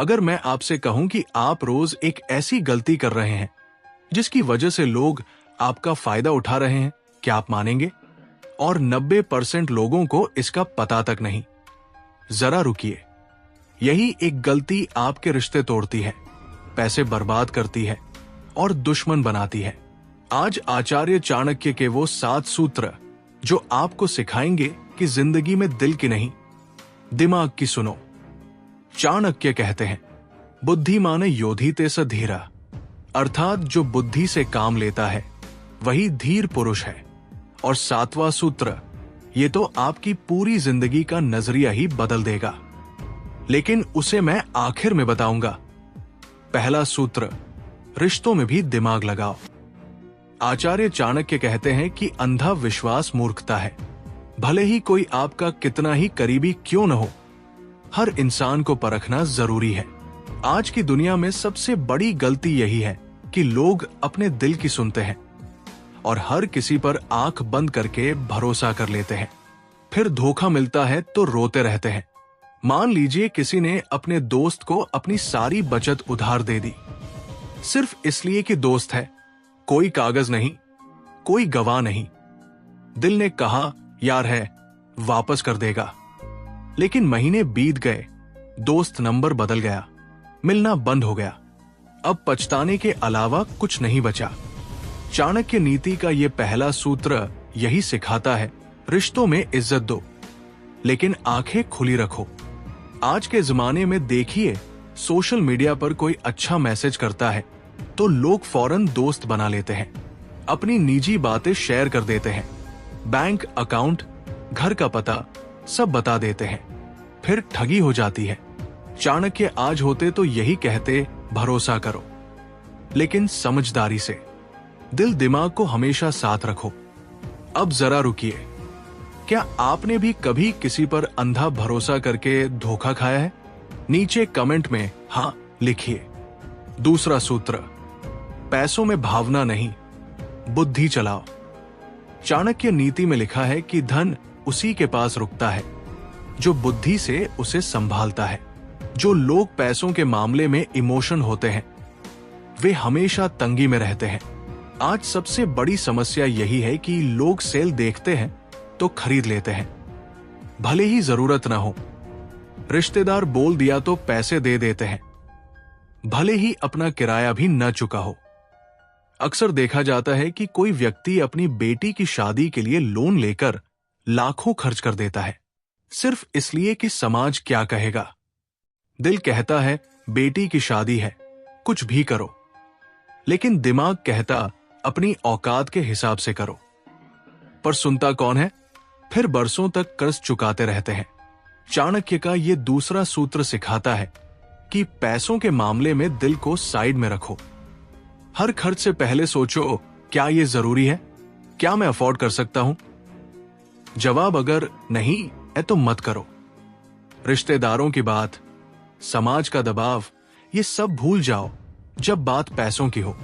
अगर मैं आपसे कहूं कि आप रोज एक ऐसी गलती कर रहे हैं जिसकी वजह से लोग आपका फायदा उठा रहे हैं, क्या आप मानेंगे? और 90% लोगों को इसका पता तक नहीं। जरा रुकिए, यही एक गलती आपके रिश्ते तोड़ती है, पैसे बर्बाद करती है और दुश्मन बनाती है। आज आचार्य चाणक्य के वो 7 सूत्र जो आपको सिखाएंगे कि जिंदगी में दिल की नहीं, दिमाग की सुनो। चाणक्य कहते हैं, बुद्धिमान योधिते स धीरा, अर्थात जो बुद्धि से काम लेता है वही धीर पुरुष है। और 7वां सूत्र, ये तो आपकी पूरी जिंदगी का नजरिया ही बदल देगा, लेकिन उसे मैं आखिर में बताऊंगा। पहला सूत्र, रिश्तों में भी दिमाग लगाओ। आचार्य चाणक्य कहते हैं कि अंधा विश्वास मूर्खता है। भले ही कोई आपका कितना ही करीबी क्यों न हो, हर इंसान को परखना जरूरी है। आज की दुनिया में सबसे बड़ी गलती यही है कि लोग अपने दिल की सुनते हैं और हर किसी पर आंख बंद करके भरोसा कर लेते हैं। फिर धोखा मिलता है तो रोते रहते हैं। मान लीजिए किसी ने अपने दोस्त को अपनी सारी बचत उधार दे दी, सिर्फ इसलिए कि दोस्त है, कोई कागज नहीं, कोई गवाह नहीं। दिल ने कहा यार है, वापस कर देगा। लेकिन महीने बीत गए, दोस्त नंबर बदल गया, मिलना बंद हो गया। अब पछताने के अलावा कुछ नहीं बचा। चाणक्य नीति का ये पहला सूत्र यही सिखाता है, रिश्तों में इज्जत दो, लेकिन आंखें खुली रखो। आज के जमाने में देखिए, सोशल मीडिया पर कोई अच्छा मैसेज करता है तो लोग फौरन दोस्त बना लेते हैं, अपनी निजी बातें शेयर कर देते हैं, बैंक अकाउंट, घर का पता सब बता देते हैं। फिर ठगी हो जाती है। चाणक्य आज होते तो यही कहते, भरोसा करो, लेकिन समझदारी से। दिल दिमाग को हमेशा साथ रखो। अब जरा रुकिए, क्या आपने भी कभी किसी पर अंधा भरोसा करके धोखा खाया है? नीचे कमेंट में हाँ लिखिए। दूसरा सूत्र, पैसों में भावना नहीं, बुद्धि चलाओ। चाणक्य नीति में लिखा है कि धन उसी के पास रुकता है जो बुद्धि से उसे संभालता है। जो लोग पैसों के मामले में इमोशन होते हैं, वे हमेशा तंगी में रहते हैं। आज सबसे बड़ी समस्या यही है कि लोग सेल देखते हैं तो खरीद लेते हैं, भले ही जरूरत ना हो। रिश्तेदार बोल दिया तो पैसे दे देते हैं, भले ही अपना किराया भी न चुका हो। अक्सर देखा जाता है कि कोई व्यक्ति अपनी बेटी की शादी के लिए लोन लेकर लाखों खर्च कर देता है, सिर्फ इसलिए कि समाज क्या कहेगा। दिल कहता है बेटी की शादी है, कुछ भी करो, लेकिन दिमाग कहता अपनी औकात के हिसाब से करो। पर सुनता कौन है? फिर बरसों तक कर्ज चुकाते रहते हैं। चाणक्य का ये दूसरा सूत्र सिखाता है कि पैसों के मामले में दिल को साइड में रखो। हर खर्च से पहले सोचो, क्या ये जरूरी है? क्या मैं अफोर्ड कर सकता हूं? जवाब अगर नहीं है तो मत करो। रिश्तेदारों की बात, समाज का दबाव, ये सब भूल जाओ जब बात पैसों की हो।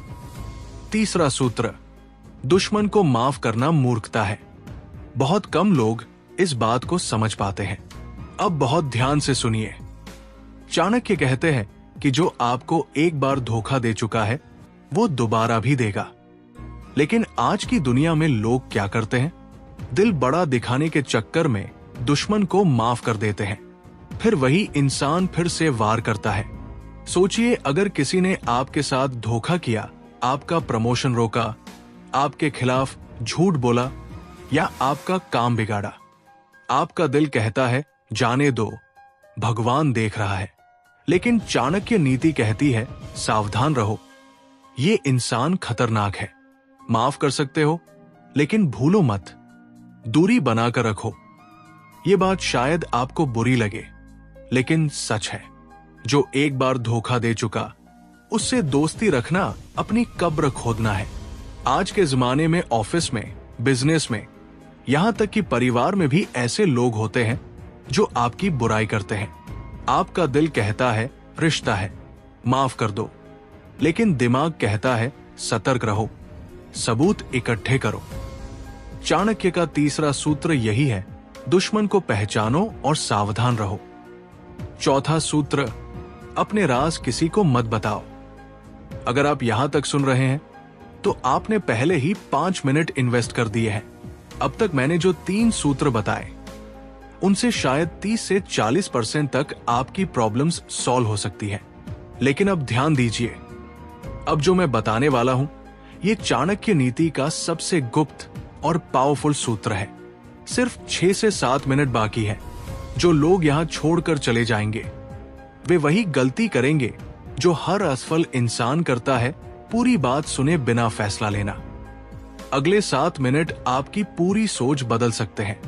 तीसरा सूत्र, दुश्मन को माफ करना मूर्खता है। बहुत कम लोग इस बात को समझ पाते हैं। अब बहुत ध्यान से सुनिए। चाणक्य कहते हैं कि जो आपको एक बार धोखा दे चुका है वो दोबारा भी देगा। लेकिन आज की दुनिया में लोग क्या करते हैं? दिल बड़ा दिखाने के चक्कर में दुश्मन को माफ कर देते हैं, फिर वही इंसान फिर से वार करता है। सोचिए, अगर किसी ने आपके साथ धोखा किया, आपका प्रमोशन रोका, आपके खिलाफ झूठ बोला या आपका काम बिगाड़ा, आपका दिल कहता है जाने दो, भगवान देख रहा है। लेकिन चाणक्य नीति कहती है सावधान रहो, ये इंसान खतरनाक है। माफ कर सकते हो, लेकिन भूलो मत, दूरी बनाकर रखो। ये बात शायद आपको बुरी लगे, लेकिन सच है। जो एक बार धोखा दे चुका, उससे दोस्ती रखना अपनी कब्र खोदना है। आज के जमाने में ऑफिस में, बिजनेस में, यहां तक कि परिवार में भी ऐसे लोग होते हैं जो आपकी बुराई करते हैं। आपका दिल कहता है रिश्ता है, माफ कर दो, लेकिन दिमाग कहता है सतर्क रहो, सबूत इकट्ठे करो। चाणक्य का तीसरा सूत्र यही है, दुश्मन को पहचानो और सावधान रहो। चौथा सूत्र, अपने राज किसी को मत बताओ। अगर आप यहां तक सुन रहे हैं तो आपने पहले ही 5 मिनट इन्वेस्ट कर दिए हैं। अब तक मैंने जो 3 सूत्र बताए उनसे शायद 30 से 40% तक आपकी प्रॉब्लम्स सॉल्व हो सकती है। लेकिन अब ध्यान दीजिए, अब जो मैं बताने वाला हूं ये चाणक्य नीति का सबसे गुप्त और पावरफुल सूत्र है। सिर्फ 6 से 7 मिनट बाकी है। जो लोग यहां छोड़कर चले जाएंगे वे वही गलती करेंगे जो हर असफल इंसान करता है, पूरी बात सुने बिना फैसला लेना। अगले 7 मिनट आपकी पूरी सोच बदल सकते हैं।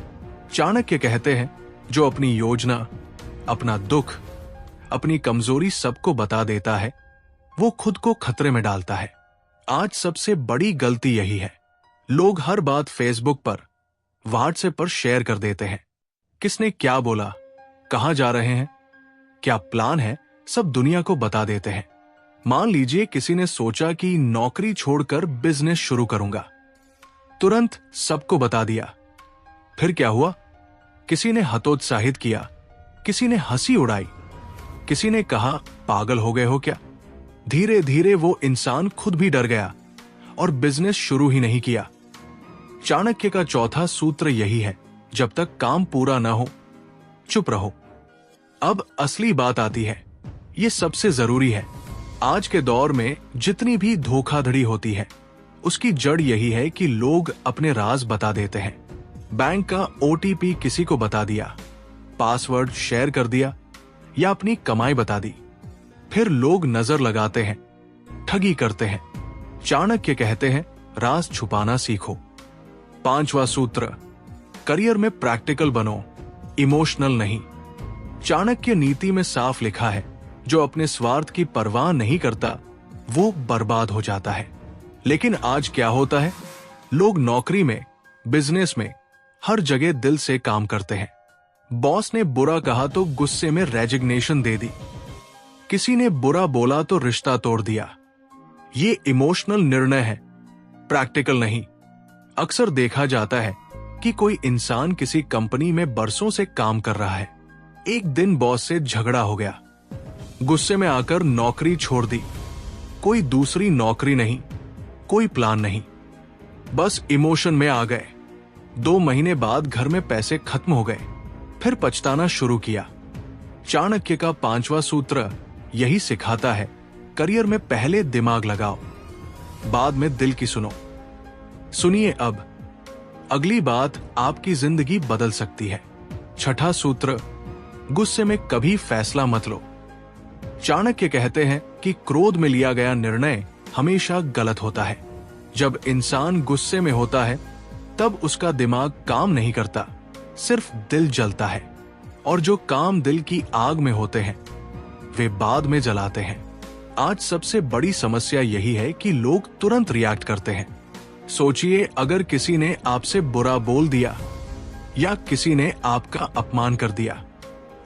चाणक्य कहते हैं जो अपनी योजना, अपना दुख, अपनी कमजोरी सबको बता देता है वो खुद को खतरे में डालता है। आज सबसे बड़ी गलती यही है। लोग हर बात फेसबुक पर, व्हाट्सएप पर शेयर कर देते हैं। किसने क्या बोला, कहां जा रहे हैं, क्या प्लान है, सब दुनिया को बता देते हैं। मान लीजिए किसी ने सोचा कि नौकरी छोड़कर बिजनेस शुरू करूंगा, तुरंत सबको बता दिया। फिर क्या हुआ? किसी ने हतोत्साहित किया, किसी ने हंसी उड़ाई, किसी ने कहा पागल हो गए हो क्या। धीरे धीरे वो इंसान खुद भी डर गया और बिजनेस शुरू ही नहीं किया। चाणक्य का चौथा सूत्र यही है, जब तक काम पूरा ना हो चुप रहो। अब असली बात आती है, ये सबसे जरूरी है। आज के दौर में जितनी भी धोखाधड़ी होती है उसकी जड़ यही है कि लोग अपने राज बता देते हैं। बैंक का OTP किसी को बता दिया, पासवर्ड शेयर कर दिया या अपनी कमाई बता दी। फिर लोग नजर लगाते हैं, ठगी करते हैं। चाणक्य कहते हैं राज छुपाना सीखो। 5वां सूत्र, करियर में प्रैक्टिकल बनो, इमोशनल नहीं। चाणक्य नीति में साफ लिखा है जो अपने स्वार्थ की परवाह नहीं करता वो बर्बाद हो जाता है। लेकिन आज क्या होता है, लोग नौकरी में, बिजनेस में, हर जगह दिल से काम करते हैं। बॉस ने बुरा कहा तो गुस्से में रेजिग्नेशन दे दी, किसी ने बुरा बोला तो रिश्ता तोड़ दिया। ये इमोशनल निर्णय है, प्रैक्टिकल नहीं। अक्सर देखा जाता है कि कोई इंसान किसी कंपनी में बरसों से काम कर रहा है, एक दिन बॉस से झगड़ा हो गया, गुस्से में आकर नौकरी छोड़ दी। कोई दूसरी नौकरी नहीं, कोई प्लान नहीं, बस इमोशन में आ गए। 2 महीने बाद घर में पैसे खत्म हो गए, फिर पछताना शुरू किया। चाणक्य का 5वां सूत्र यही सिखाता है, करियर में पहले दिमाग लगाओ, बाद में दिल की सुनो। सुनिए अब, अगली बात आपकी जिंदगी बदल सकती है। 6ठा सूत्र, गुस्से में कभी फैसला मत लो। चाणक्य कहते हैं कि क्रोध में लिया गया निर्णय हमेशा गलत होता है। जब इंसान गुस्से में होता है तब उसका दिमाग काम नहीं करता, सिर्फ दिल जलता है। और जो काम दिल की आग में होते हैं वे बाद में जलाते हैं। आज सबसे बड़ी समस्या यही है कि लोग तुरंत रिएक्ट करते हैं। सोचिए, अगर किसी ने आपसे बुरा बोल दिया या किसी ने आपका अपमान कर दिया,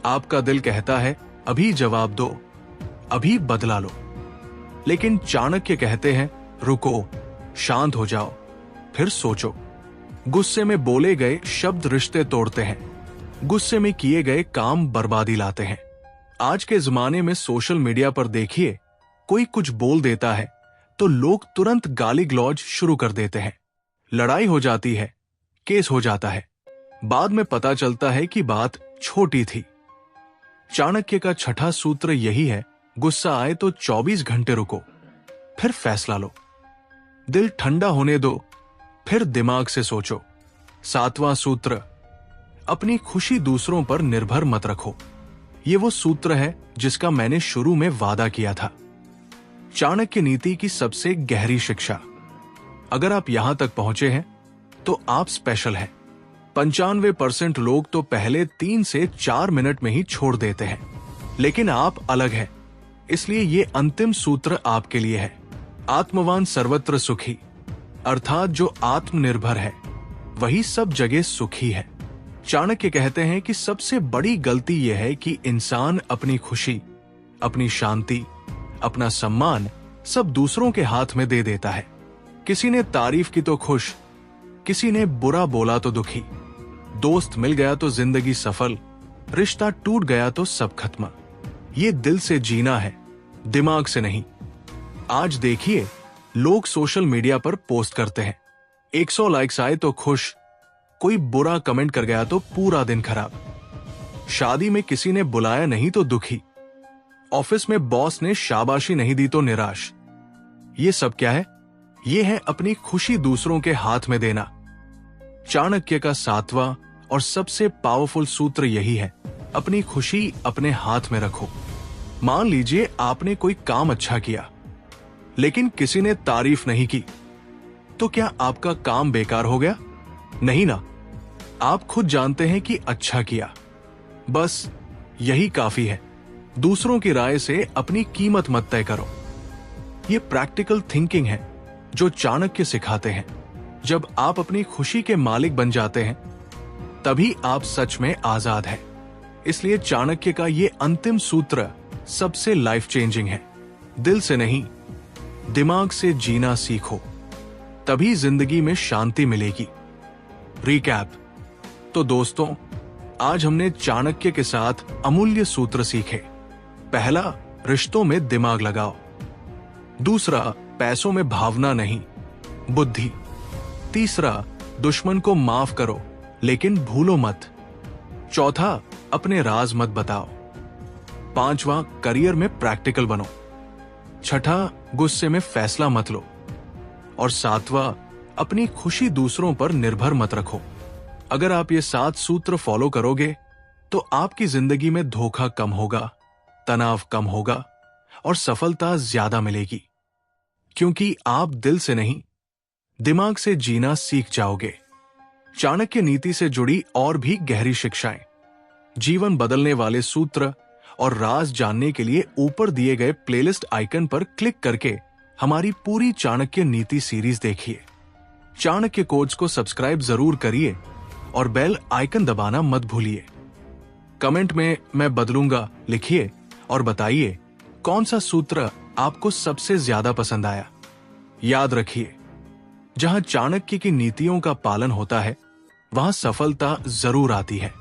आपका दिल कहता है अभी जवाब दो, अभी बदला लो। लेकिन चाणक्य कहते हैं रुको, शांत हो जाओ, फिर सोचो। गुस्से में बोले गए शब्द रिश्ते तोड़ते हैं, गुस्से में किए गए काम बर्बादी लाते हैं। आज के जमाने में सोशल मीडिया पर देखिए, कोई कुछ बोल देता है तो लोग तुरंत गाली गलौज शुरू कर देते हैं। लड़ाई हो जाती है, केस हो जाता है, बाद में पता चलता है कि बात छोटी थी। चाणक्य का 6ठा सूत्र यही है, गुस्सा आए तो 24 घंटे रुको, फिर फैसला लो। दिल ठंडा होने दो, फिर दिमाग से सोचो। 7वां सूत्र, अपनी खुशी दूसरों पर निर्भर मत रखो। ये वो सूत्र है जिसका मैंने शुरू में वादा किया था। चाणक्य नीति की सबसे गहरी शिक्षा। अगर आप यहां तक पहुंचे हैं तो आप स्पेशल हैं। 95% लोग तो पहले 3 से 4 मिनट में ही छोड़ देते हैं, लेकिन आप अलग हैं। इसलिए ये अंतिम सूत्र आपके लिए है। आत्मवान सर्वत्र सुखी, अर्थात जो आत्मनिर्भर है वही सब जगह सुखी है। चाणक्य कहते हैं कि सबसे बड़ी गलती यह है कि इंसान अपनी खुशी, अपनी शांति, अपना सम्मान सब दूसरों के हाथ में दे देता है। किसी ने तारीफ की तो खुश, किसी ने बुरा बोला तो दुखी। दोस्त मिल गया तो जिंदगी सफल, रिश्ता टूट गया तो सब खत्म। ये दिल से जीना है, दिमाग से नहीं। आज देखिए, लोग सोशल मीडिया पर पोस्ट करते हैं, 100 लाइक्स आए तो खुश, कोई बुरा कमेंट कर गया तो पूरा दिन खराब। शादी में किसी ने बुलाया नहीं तो दुखी, ऑफिस में बॉस ने शाबाशी नहीं दी तो निराश। ये सब क्या है? ये है अपनी खुशी दूसरों के हाथ में देना। चाणक्य का 7वां और सबसे पावरफुल सूत्र यही है, अपनी खुशी अपने हाथ में रखो। मान लीजिए आपने कोई काम अच्छा किया, लेकिन किसी ने तारीफ नहीं की, तो क्या आपका काम बेकार हो गया? नहीं ना, आप खुद जानते हैं कि अच्छा किया। बस यही काफी है। दूसरों की राय से अपनी कीमत मत तय करो। ये प्रैक्टिकल थिंकिंग है जो चाणक्य सिखाते हैं। जब आप अपनी खुशी के मालिक बन जाते हैं, तभी आप सच में आजाद हैं। इसलिए चाणक्य का ये अंतिम सूत्र सबसे लाइफ चेंजिंग है। दिल से नहीं, दिमाग से जीना सीखो, तभी जिंदगी में शांति मिलेगी। रिकैप। तो दोस्तों, आज हमने चाणक्य के साथ अमूल्य सूत्र सीखे। पहला, रिश्तों में दिमाग लगाओ। दूसरा, पैसों में भावना नहीं, बुद्धि। तीसरा, दुश्मन को माफ करो लेकिन भूलो मत। चौथा, अपने राज मत बताओ। पांचवा, करियर में प्रैक्टिकल बनो। छठा, गुस्से में फैसला मत लो। और सातवां, अपनी खुशी दूसरों पर निर्भर मत रखो। अगर आप ये 7 सूत्र फॉलो करोगे तो आपकी जिंदगी में धोखा कम होगा, तनाव कम होगा और सफलता ज्यादा मिलेगी, क्योंकि आप दिल से नहीं, दिमाग से जीना सीख जाओगे। चाणक्य नीति से जुड़ी और भी गहरी शिक्षाएं, जीवन बदलने वाले सूत्र और राज जानने के लिए ऊपर दिए गए प्लेलिस्ट आइकन पर क्लिक करके हमारी पूरी चाणक्य नीति सीरीज देखिए। चाणक्य कोच को सब्सक्राइब जरूर करिए और बेल आइकन दबाना मत भूलिए। कमेंट में मैं बदलूंगा लिखिए और बताइए कौन सा सूत्र आपको सबसे ज्यादा पसंद आया। याद रखिए, जहां चाणक्य की नीतियों का पालन होता है, वहां सफलता जरूर आती है।